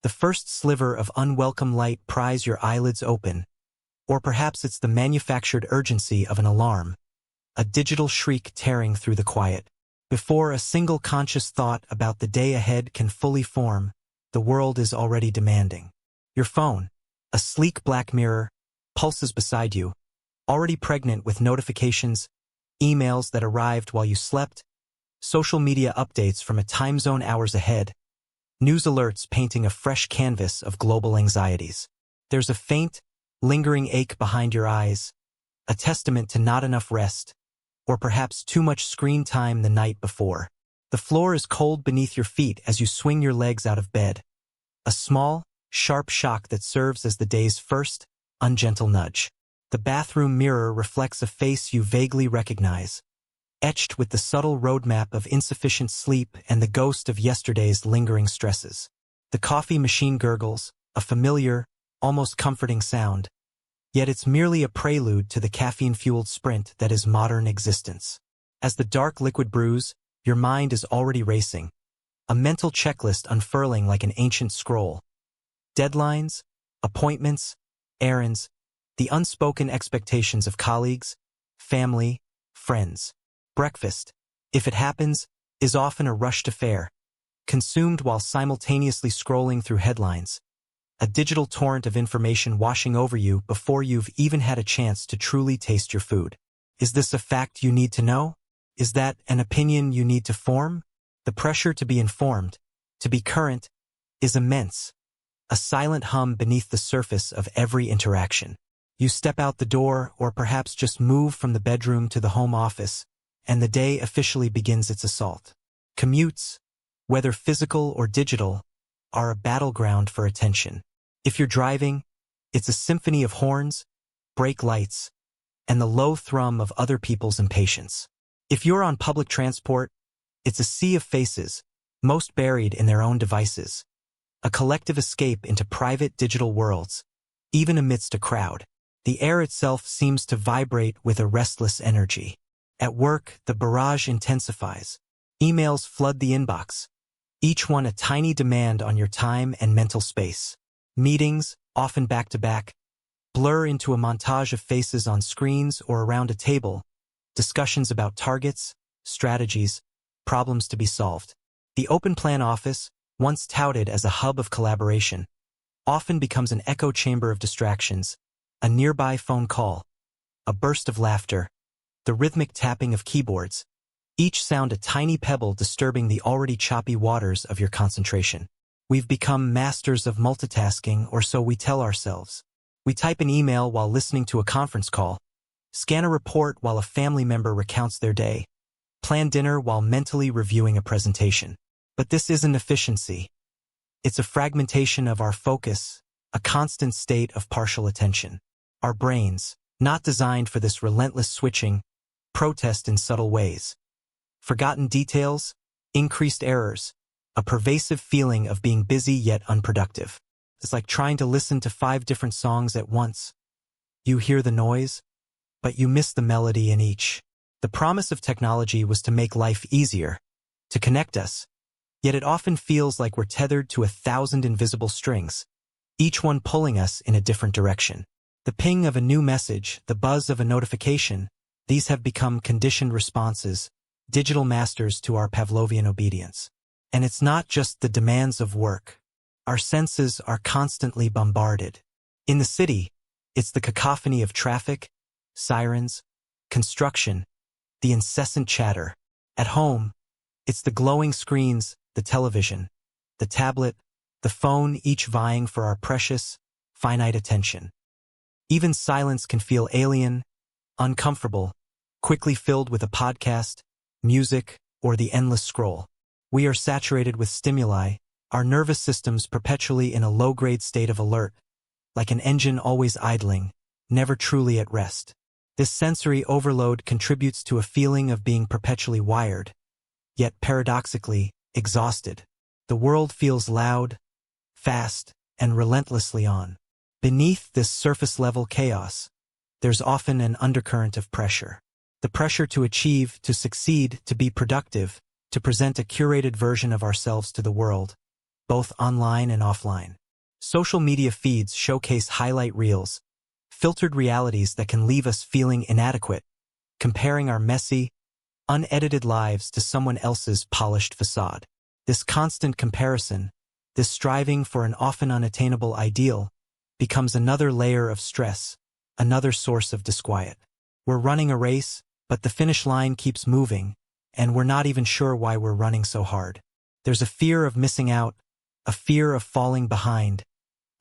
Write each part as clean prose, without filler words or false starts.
The first sliver of unwelcome light pries your eyelids open, or perhaps it's the manufactured urgency of an alarm, a digital shriek tearing through the quiet. Before a single conscious thought about the day ahead can fully form, the world is already demanding. Your phone, a sleek black mirror, pulses beside you, already pregnant with notifications, emails that arrived while you slept, social media updates from a time zone hours ahead, news alerts painting a fresh canvas of global anxieties. There's a faint, lingering ache behind your eyes, a testament to not enough rest, or perhaps too much screen time the night before. The floor is cold beneath your feet as you swing your legs out of bed, a small, sharp shock that serves as the day's first, ungentle nudge. The bathroom mirror reflects a face you vaguely recognize, etched with the subtle roadmap of insufficient sleep and the ghost of yesterday's lingering stresses. The coffee machine gurgles, a familiar, almost comforting sound, yet it's merely a prelude to the caffeine-fueled sprint that is modern existence. As the dark liquid brews, your mind is already racing, a mental checklist unfurling like an ancient scroll. Deadlines, appointments, errands, the unspoken expectations of colleagues, family, friends. Breakfast, if it happens, is often a rushed affair, consumed while simultaneously scrolling through headlines, a digital torrent of information washing over you before you've even had a chance to truly taste your food. Is this a fact you need to know? Is that an opinion you need to form? The pressure to be informed, to be current, is immense, a silent hum beneath the surface of every interaction. You step out the door or perhaps just move from the bedroom to the home office, and the day officially begins its assault. Commutes, whether physical or digital, are a battleground for attention. If you're driving, it's a symphony of horns, brake lights, and the low thrum of other people's impatience. If you're on public transport, it's a sea of faces, most buried in their own devices, a collective escape into private digital worlds, even amidst a crowd. The air itself seems to vibrate with a restless energy. At work, the barrage intensifies. Emails flood the inbox, each one a tiny demand on your time and mental space. Meetings, often back-to-back, blur into a montage of faces on screens or around a table, discussions about targets, strategies, problems to be solved. The open-plan office, once touted as a hub of collaboration, often becomes an echo chamber of distractions, a nearby phone call, a burst of laughter, the rhythmic tapping of keyboards, each sound a tiny pebble disturbing the already choppy waters of your concentration. We've become masters of multitasking, or so we tell ourselves. We type an email while listening to a conference call, scan a report while a family member recounts their day, plan dinner while mentally reviewing a presentation. But this isn't efficiency. It's a fragmentation of our focus, a constant state of partial attention. Our brains, not designed for this relentless switching, protest in subtle ways. Forgotten details, increased errors, a pervasive feeling of being busy yet unproductive. It's like trying to listen to 5 different songs at once. You hear the noise, but you miss the melody in each. The promise of technology was to make life easier, to connect us, yet it often feels like we're tethered to 1,000 invisible strings, each one pulling us in a different direction. The ping of a new message, the buzz of a notification, these have become conditioned responses, digital masters to our Pavlovian obedience. And it's not just the demands of work. Our senses are constantly bombarded. In the city, it's the cacophony of traffic, sirens, construction, the incessant chatter. At home, it's the glowing screens, the television, the tablet, the phone, each vying for our precious, finite attention. Even silence can feel alien, uncomfortable, quickly filled with a podcast, music, or the endless scroll. We are saturated with stimuli, our nervous systems perpetually in a low-grade state of alert, like an engine always idling, never truly at rest. This sensory overload contributes to a feeling of being perpetually wired, yet paradoxically, exhausted. The world feels loud, fast, and relentlessly on. Beneath this surface-level chaos, there's often an undercurrent of pressure. The pressure to achieve, to succeed, to be productive, to present a curated version of ourselves to the world, both online and offline. Social media feeds showcase highlight reels, filtered realities that can leave us feeling inadequate, comparing our messy, unedited lives to someone else's polished facade. This constant comparison, this striving for an often unattainable ideal, becomes another layer of stress, another source of disquiet. We're running a race, but the finish line keeps moving, and we're not even sure why we're running so hard. There's a fear of missing out, a fear of falling behind,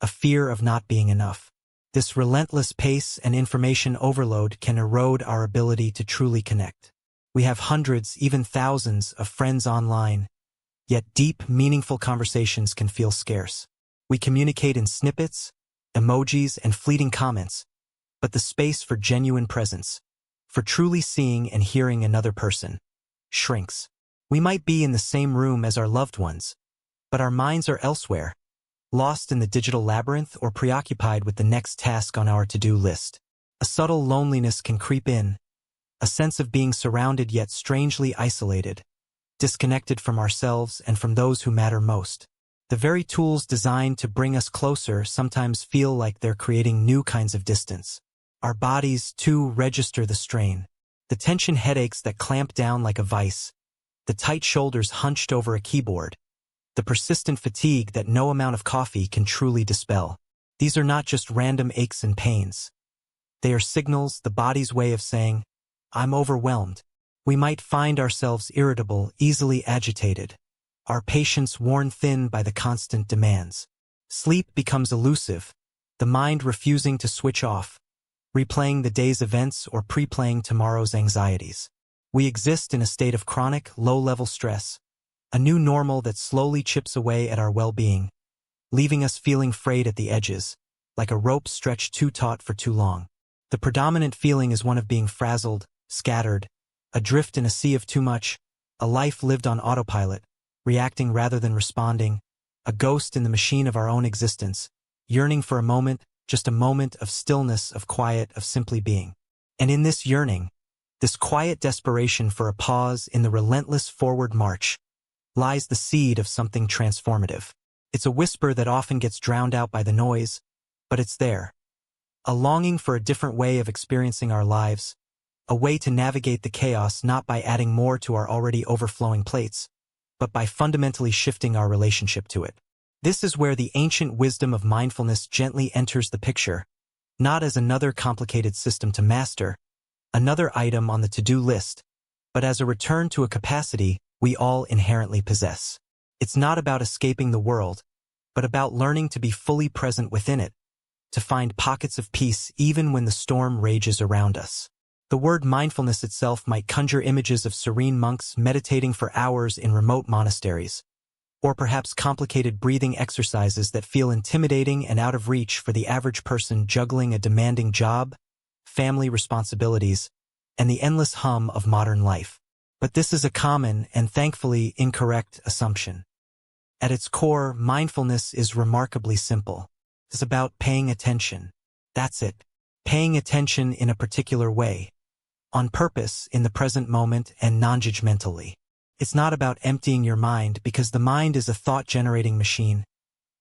a fear of not being enough. This relentless pace and information overload can erode our ability to truly connect. We have hundreds, even thousands, of friends online, yet deep, meaningful conversations can feel scarce. We communicate in snippets, emojis, and fleeting comments, but the space for genuine presence, for truly seeing and hearing another person, shrinks. We might be in the same room as our loved ones, but our minds are elsewhere, lost in the digital labyrinth or preoccupied with the next task on our to-do list. A subtle loneliness can creep in, a sense of being surrounded yet strangely isolated, disconnected from ourselves and from those who matter most. The very tools designed to bring us closer sometimes feel like they're creating new kinds of distance. Our bodies, too, register the strain. The tension headaches that clamp down like a vice, the tight shoulders hunched over a keyboard, the persistent fatigue that no amount of coffee can truly dispel. These are not just random aches and pains. They are signals, the body's way of saying, "I'm overwhelmed." We might find ourselves irritable, easily agitated, our patience worn thin by the constant demands. Sleep becomes elusive, the mind refusing to switch off, replaying the day's events or pre-playing tomorrow's anxieties. We exist in a state of chronic, low-level stress, a new normal that slowly chips away at our well-being, leaving us feeling frayed at the edges, like a rope stretched too taut for too long. The predominant feeling is one of being frazzled, scattered, adrift in a sea of too much, a life lived on autopilot, reacting rather than responding, a ghost in the machine of our own existence, yearning for a moment, just a moment of stillness, of quiet, of simply being. And in this yearning, this quiet desperation for a pause in the relentless forward march, lies the seed of something transformative. It's a whisper that often gets drowned out by the noise, but it's there. A longing for a different way of experiencing our lives, a way to navigate the chaos not by adding more to our already overflowing plates, but by fundamentally shifting our relationship to it. This is where the ancient wisdom of mindfulness gently enters the picture, not as another complicated system to master, another item on the to-do list, but as a return to a capacity we all inherently possess. It's not about escaping the world, but about learning to be fully present within it, to find pockets of peace even when the storm rages around us. The word mindfulness itself might conjure images of serene monks meditating for hours in remote monasteries, or perhaps complicated breathing exercises that feel intimidating and out of reach for the average person juggling a demanding job, family responsibilities, and the endless hum of modern life. But this is a common and thankfully incorrect assumption. At its core, mindfulness is remarkably simple. It's about paying attention. That's it. Paying attention in a particular way, on purpose, in the present moment, and non-judgmentally. It's not about emptying your mind, because the mind is a thought-generating machine.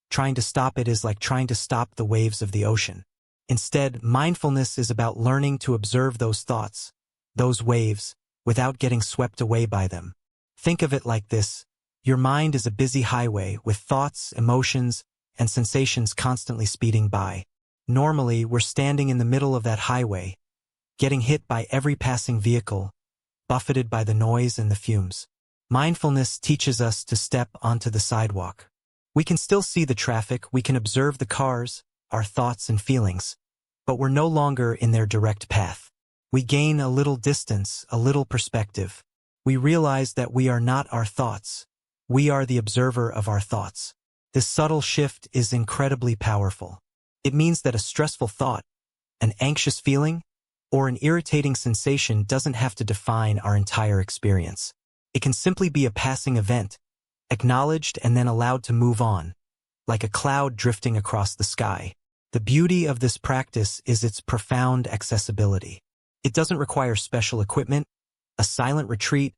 Trying to stop it is like trying to stop the waves of the ocean. Instead, mindfulness is about learning to observe those thoughts, those waves, without getting swept away by them. Think of it like this. Your mind is a busy highway with thoughts, emotions, and sensations constantly speeding by. Normally, we're standing in the middle of that highway, getting hit by every passing vehicle, buffeted by the noise and the fumes. Mindfulness teaches us to step onto the sidewalk. We can still see the traffic, we can observe the cars, our thoughts and feelings, but we're no longer in their direct path. We gain a little distance, a little perspective. We realize that we are not our thoughts. We are the observer of our thoughts. This subtle shift is incredibly powerful. It means that a stressful thought, an anxious feeling, or an irritating sensation doesn't have to define our entire experience. It can simply be a passing event, acknowledged and then allowed to move on, like a cloud drifting across the sky. The beauty of this practice is its profound accessibility. It doesn't require special equipment, a silent retreat,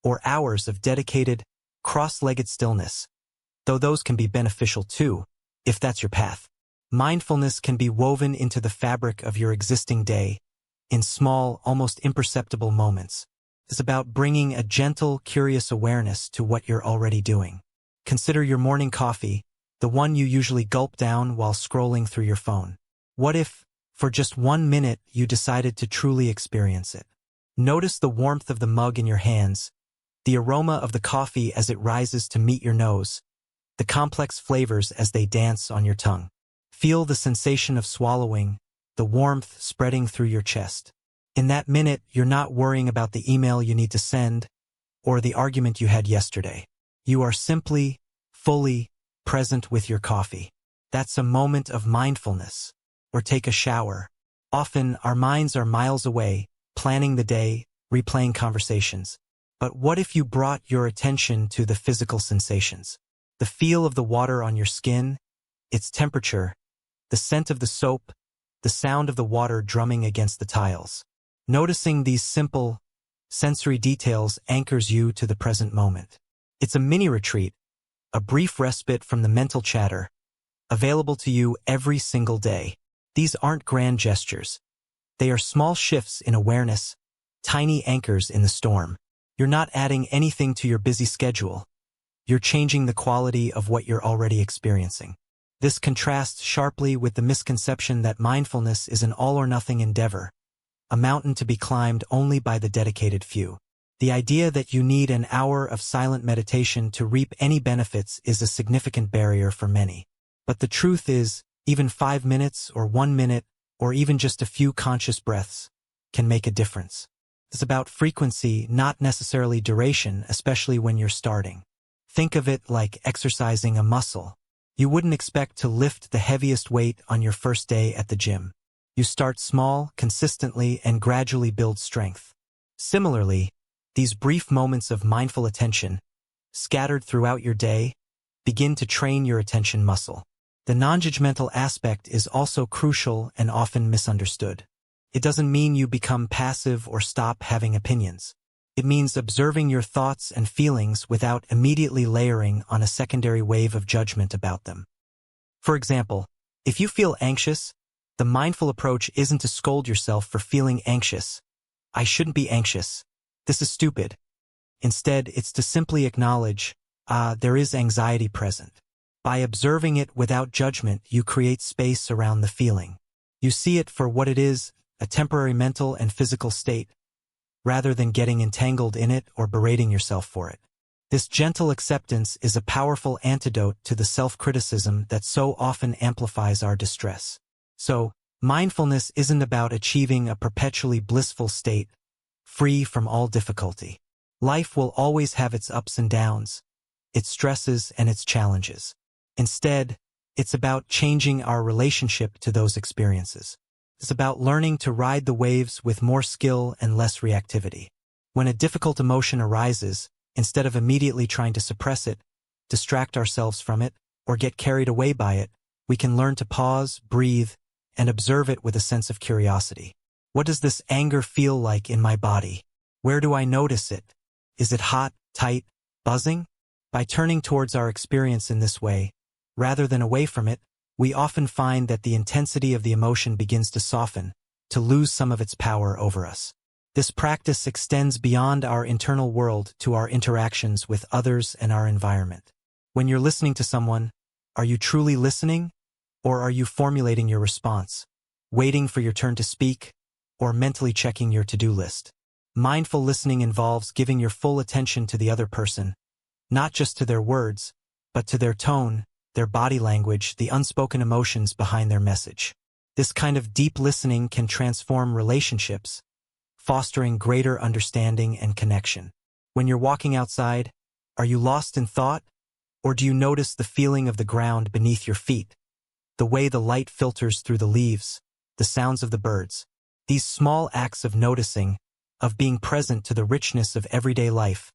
or hours of dedicated, cross-legged stillness. though those can be beneficial too, if that's your path. Mindfulness can be woven into the fabric of your existing day, in small, almost imperceptible moments. It's about bringing a gentle, curious awareness to what you're already doing. Consider your morning coffee, the one you usually gulp down while scrolling through your phone. What if, for just 1 minute, you decided to truly experience it? Notice the warmth of the mug in your hands, the aroma of the coffee as it rises to meet your nose, the complex flavors as they dance on your tongue. Feel the sensation of swallowing, the warmth spreading through your chest. In that minute, you're not worrying about the email you need to send or the argument you had yesterday. You are simply, fully present with your coffee. That's a moment of mindfulness. Or take a shower. Often, our minds are miles away, planning the day, replaying conversations. But what if you brought your attention to the physical sensations? The feel of the water on your skin, its temperature, the scent of the soap, the sound of the water drumming against the tiles. Noticing these simple, sensory details anchors you to the present moment. It's a mini retreat, a brief respite from the mental chatter, available to you every single day. These aren't grand gestures. They are small shifts in awareness, tiny anchors in the storm. You're not adding anything to your busy schedule. You're changing the quality of what you're already experiencing. This contrasts sharply with the misconception that mindfulness is an all-or-nothing endeavor, a mountain to be climbed only by the dedicated few. The idea that you need an hour of silent meditation to reap any benefits is a significant barrier for many. But the truth is, even 5 minutes or 1 minute, or even just a few conscious breaths, can make a difference. It's about frequency, not necessarily duration, especially when you're starting. Think of it like exercising a muscle. You wouldn't expect to lift the heaviest weight on your first day at the gym. You start small, consistently, and gradually build strength. Similarly, these brief moments of mindful attention, scattered throughout your day, begin to train your attention muscle. The non-judgmental aspect is also crucial and often misunderstood. It doesn't mean you become passive or stop having opinions. It means observing your thoughts and feelings without immediately layering on a secondary wave of judgment about them. For example, if you feel anxious, the mindful approach isn't to scold yourself for feeling anxious. I shouldn't be anxious. This is stupid. Instead, it's to simply acknowledge, there is anxiety present. By observing it without judgment, you create space around the feeling. You see it for what it is, a temporary mental and physical state, rather than getting entangled in it or berating yourself for it. This gentle acceptance is a powerful antidote to the self-criticism that so often amplifies our distress. So, mindfulness isn't about achieving a perpetually blissful state, free from all difficulty. Life will always have its ups and downs, its stresses and its challenges. Instead, it's about changing our relationship to those experiences. It's about learning to ride the waves with more skill and less reactivity. When a difficult emotion arises, instead of immediately trying to suppress it, distract ourselves from it, or get carried away by it, we can learn to pause, breathe, and observe it with a sense of curiosity. What does this anger feel like in my body? Where do I notice it? Is it hot, tight, buzzing? By turning towards our experience in this way, rather than away from it, we often find that the intensity of the emotion begins to soften, to lose some of its power over us. This practice extends beyond our internal world to our interactions with others and our environment. When you're listening to someone, are you truly listening? Or are you formulating your response, waiting for your turn to speak, or mentally checking your to-do list? Mindful listening involves giving your full attention to the other person, not just to their words, but to their tone, their body language, the unspoken emotions behind their message. This kind of deep listening can transform relationships, fostering greater understanding and connection. When you're walking outside, are you lost in thought? Or do you notice the feeling of the ground beneath your feet, the way the light filters through the leaves, the sounds of the birds? These small acts of noticing, of being present to the richness of everyday life,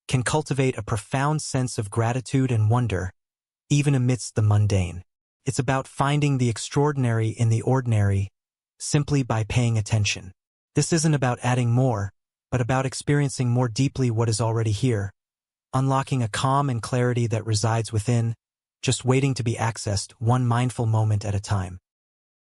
can cultivate a profound sense of gratitude and wonder, even amidst the mundane. It's about finding the extraordinary in the ordinary, simply by paying attention. This isn't about adding more, but about experiencing more deeply what is already here, unlocking a calm and clarity that resides within, just waiting to be accessed one mindful moment at a time.